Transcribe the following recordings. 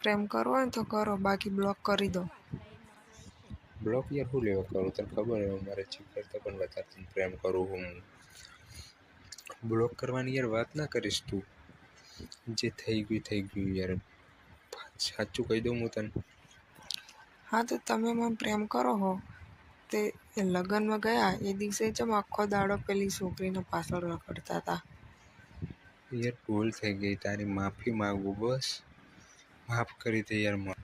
પ્રેમ કરવો હોય ને તો કરો, બાકી બ્લોક કરી દો. બ્લોક યાર શું લેવા કરું? તને ખબર હોય મારે ચીપ કરતાં પણ વધારે તને પ્રેમ કરું હું. બ્લોક કરવાની યાર વાત ના કરીશ તું. જે થઈ ગયું યાર. સાચું કહી દઉં હું તને. હા તો તમે મને પ્રેમ કરો હો તે લગ્નમાં ગયા એ દિવસે જેમ આખો દાડો પેલી છોકરીને પાછળ રખડતા હતા. યાર ભૂલ થઈ ગઈ, તારી માફી માંગુ બસ. માફ કરી દે યાર મને.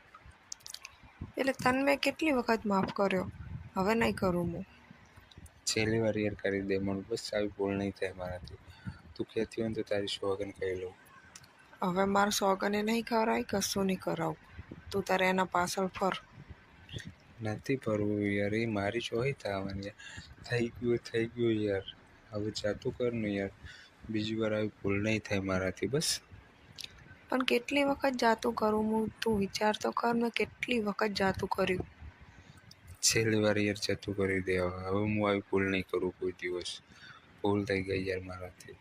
એટલે તને મેં કેટલી વખત માફ કર્યો, હવે નહીં કરું હું. છેલ્લી વાર યાર કરી દે મને બસ, આવી ભૂલ નહીં થાય મારાથી. તું કહેતી હોય ને તો તારી સોગન કહી લઉં. હવે મારે સોગને નહીં ખવડાવી, કશું નહીં કરાવું. તું તારે એના પાછળ ફર. નથી ફરવું યાર, એ મારી ચોહી થવાની. થઈ ગયું યાર. હવે જાતું કર ને યાર, બીજી વાર આવી ભૂલ નહીં થાય મારાથી બસ. પણ કેટલી વખત જાતું કરું હું, તું વિચાર તો કર મેં કેટલી વખત જાતું કર્યું. છેલ્લી વાર યાર જતું કરી દે. હવે હું આવી ભૂલ નહીં કરું કોઈ દિવસ. ભૂલ થઈ ગઈ યાર મારાથી.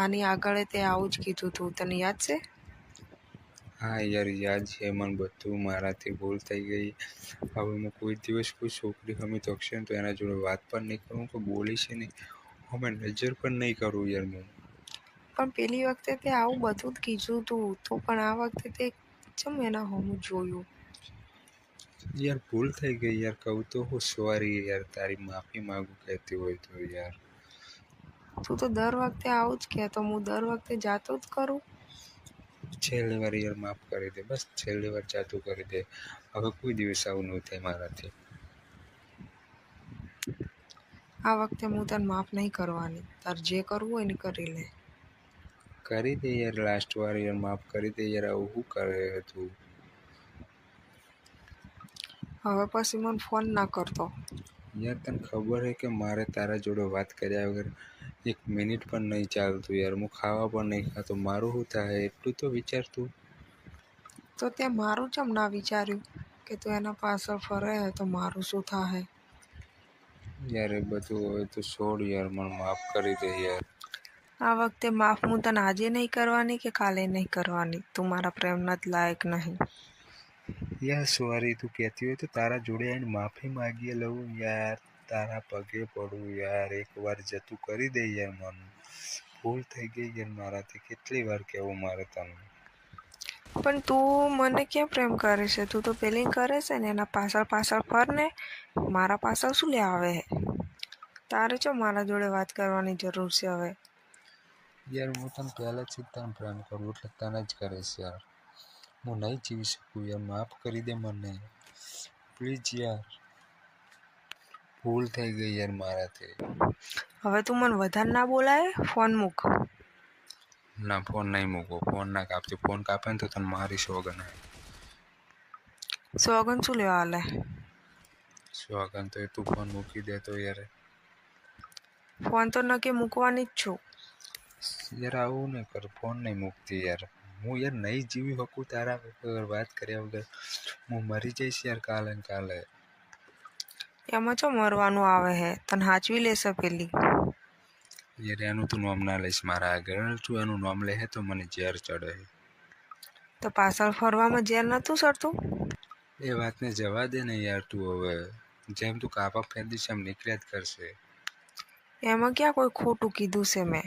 આની આગળ તે આવું જ કીધું તું, તને યાદ છે? હા યાર યાદ છે મને બધું, મારાથી ભૂલ થઈ ગઈ. હવે હું કોઈ દિવસ કોઈ છોકરી સામે તકશે ને તો એના જોડે વાત પણ નહીં કરું, કે બોલીશ નહીં, હવે નજર પણ નહીં કરું યાર હું. પણ પેલી વખતે તે આવું બધું જ કીધું તું, તો પણ આ વખતે તે ચમ એના હોમું જોયું. યાર ભૂલ થઈ ગઈ યાર, કહું તો હું સોરી યાર, તારી માફી માંગુ કહેતી હોય તો યાર. તું તો દર વખતે આવું જ કહેતો, હું દર વખતે જાતો જ કરું. છેલ્લી વાર યાર માફ કરી દે બસ, છેલ્લી વાર જાતું કરી દે. હવે કોઈ દિવસ આવું નહીં થાય મારાથી. આ વખતે હું તને માફ નહીં કરવાની, તાર જે કરવું હોય ને કરી લે. કરી દે યાર, લાસ્ટ વાર યાર માફ કરી દે યાર. આવું શું કરે તું? હવે પછી મને ફોન ના કરતો. યાર તને ખબર છે કે મારે તારા જોડે વાત કર્યા વગર એક મિનિટ પણ નહીં ચાલતું યાર. હું ખાવા પણ નહીં ખાતો, મારું શું થાય એટલું તો વિચાર તું. તો ત્યાં મારું ચમ ના વિચાર્યું કે તું એના પાછળ ફરે તો મારું શું થાય. યાર એ બધું હોય તો છોડ યાર, મને માફ કરી દે યાર. આ વખતે માફ હું તને આજે નહીં કરવાની કે કાલે નહીં કરવાની, તું મારા પ્રેમના જ લાયક નહીં. યાર સોરી, તું કહેતી હોય તો તારા જોડે આવીને માફી માગીએ લઉં યાર. તારા પગે પડું યાર, એકવાર જતું કરી દે યાર મને. ભૂલ થઈ ગઈ યાર મારાથી, કેટલી વાર કહેવું મારે તને. પણ તું મને ક્યાં પ્રેમ કરે છે, તું તો પેલી કરે છે ને એના પાછળ ફર ને. મારા પાછળ શું લે આવે હે? તારે ચો મારા જોડે વાત કરવાની જરૂર છે હવે. યાર હું તને પહેલાંથી જ તને પ્રેમ કરું એટલે તને જ કરીશ યાર. હું નહીં જીવી શકું યાર, માફ કરી દે મને પ્લીઝ યાર. ભૂલ થઈ ગઈ યાર મારાથી. હવે તું મને વધારે ના બોલાય, ફોન મૂક. ના ફોન નહીં મૂકો, ફોન ના કાપજો. ફોન કાપે ને તો તને મારી સોગન. સોગન શું લેવા હાલે? સોગન તો તું ફોન મૂકી દે તો યાર. ફોન તો નક્કી મૂકવાની જ છું. યાર આવું નહીં કર, ફોન નહીં મૂકતી યાર. હું યાર નહીં જીવી શકું તારા વગર, વાત કર્યા વગર. હું મરી જઈશ યાર કાલે ને કાલે. એમાં ચો મરવાનું આવે હે, તને હાચવી લેશે પેલી. યાર એનું તું નામ ના લઈશ મારા આગળ. તું એનું નામ લે તો મને ઝેર ચડે. તો પાછળ ફરવામાં ઝેર નહોતું ચડતું? એ વાતને જવા દે ને યાર તું. હવે જેમ તું કાપા ફેંદીશ એમ નીકળ્યા જ કરશે. એમાં ક્યાં કોઈ ખોટું કીધું છે મેં?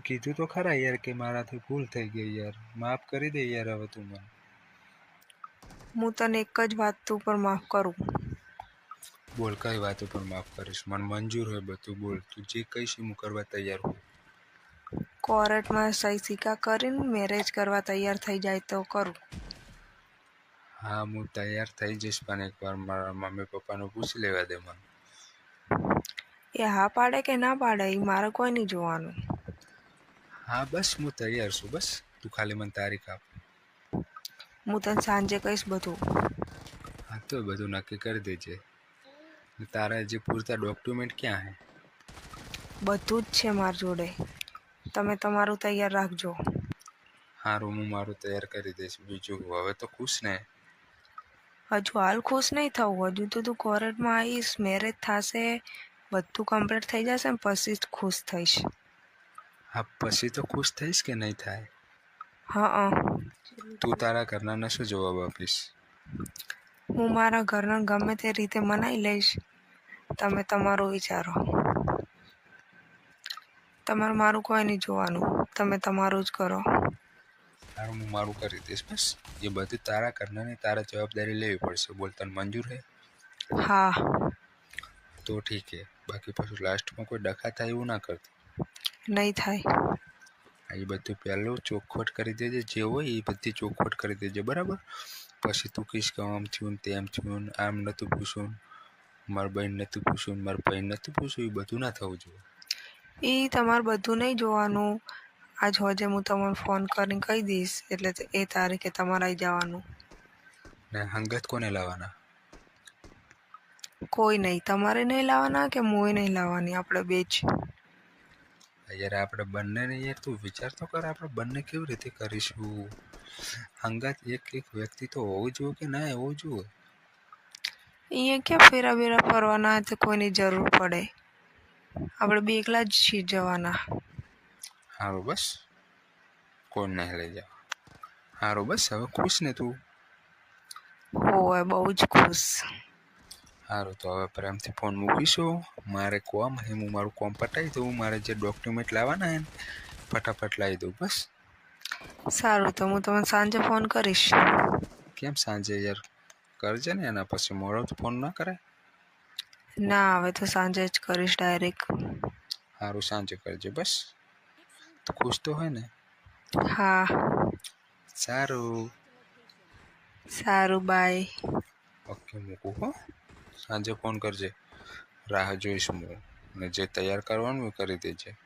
કીધું તો ખરા યાર કે મારાથી ભૂલ થઈ ગઈ યાર, માફ કરી દે યાર હવે તું મને. હું તને એક જ વાત પર માફ કરું. બોલ કઈ વાત ઉપર માફ કરીશ? મને મંજૂર હોય બધું, બોલ. તું જે કહીશ હું કરવા તૈયાર હું. કોર્ટમાં સહી સિક્કા કરીને મેરેજ કરવા તૈયાર થઈ જાય તો કરું. હા હું તૈયાર થઈ જઈશ, પણ એકવાર મારા મમ્મી પપ્પાને પૂછી લેવા દે મને. એ હા પાડે કે ના પાડે એ મારે કોઈ નહીં જોવાનું. હા બસ હું તૈયાર છું, બસ તું ખાલી મને તારીખ આપ. હું તને સાંજે કહીશ બધું. હા તો બધું નક્કી કરી દેજે. તારા જે પૂરતા ડોક્યુમેન્ટ ક્યાં હે? બધું જ છે મારી જોડે, તમે તમારું તૈયાર રાખજો. હારું હું મારું તૈયાર કરી દઈશ. બીજું હવે તો ખુશ ને? હજુ હાલ ખુશ નહીં થવું, હજુ તો તું કોર્ટમાં આવીશ, મેરેજ થશે, બધું કમ્પ્લીટ થઈ જશે ને પછી જ ખુશ થઈશ. હા પછી તો ખુશ થઈશ કે નહીં થાય? હા. તું તારા ઘરનાને શું જવાબ આપીશ? હું મારા ઘરને ગમે તે રીતે મનાઈ લઈશ. તમે તમારું વિચારો. તમારે મારું કોઈ નહીં જોવાનું, તમે તમારું જ કરો. હારું, હું મારું કરી દઈશ બસ. એ બધું તારા ઘરનાની તારા જવાબદારી લેવી પડશે. બોલ, તને મંજૂર હે? હા. તો ઠીક હે. બાકી પાછું લાસ્ટમાં કોઈ ડખા થાય એવું ના કરતી. નહીં થાય. એ બધું પહેલું ચોખવટ કરી દેજે, જે હોય એ બધી ચોખવટ કરી દેજે, બરાબર? પછી તું કહીશ કે આમ થયું ને તેમ થયું, આમ નહોતું પૂછવું, મારા બહેન નહોતું પૂછવું, મારા ભાઈ નહોતું પૂછવું, એ બધું ના થવું જોઈએ. એ તમારે બધું નહીં જોવાનું. આજ હોજે હું તમને ફોન કરીને કહી દઈશ, એટલે એ તારીખે તમારે આવી જવાનું. ને હંગત કોને લાવવાના? કોઈ નહીં, તમારે નહીં લાવવાના કે હું નહીં લાવવાની, આપણે બે જ. યાર આપણે બંનેને, યાર તું વિચાર તો કર, આપણે બંને કેવી રીતે કરીશું? હંગાત એક એક વ્યક્તિ તો હોવું જોઈએ કે ના હોવું જોઈએ? અહીંયા ક્યાં ફેરા બેરા ફરવાના તો કોઈની જરૂર પડે. આપણે બે એકલા જ છીએ જવાના. સારું બસ, કોણ નહીં લઈ જાવ. સારું બસ, હવે ખુશ ને તું? હોય, બહુ જ ખુશ. સારું, તો હવે પ્રેમથી ફોન મૂકીશું. મારે કોમ હે, હું મારું કોમ પટાવી દઉં. મારે જે ડોક્યુમેન્ટ લાવવાના હે ને ફટાફટ લાવી દઉં બસ. સારું, તો હું તમને સાંજે ફોન કરીશ. કેમ સાંજે યાર? કરજે ને, એના પછી મોડો તો ફોન ના કરે. ના, હવે તો સાંજે જ કરીશ ડાયરેક્ટ. સારું, સાંજે કરજે બસ. તો ખુશ તો હોય ને? હા. સારું. સારું, બાય. ઓકે, મૂકું હો. સાંજે ફોન કરજે, રાહ જોઈશ હું. ને જે તૈયાર કરવાનું એ કરી દેજે.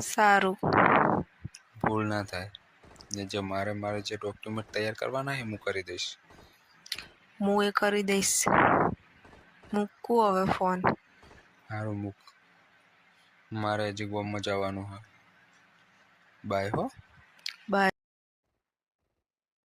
સારું. ભૂલ ના થાય. ને જે મારે જે ડોક્યુમેન્ટ તૈયાર કરવાના એ હું કરી દઈશ. હું એ કરી દઈશ. મૂકું હવે ફોન. સારું, મૂક. મારે હજી ગામમાં જવાનું હા. બાય હો.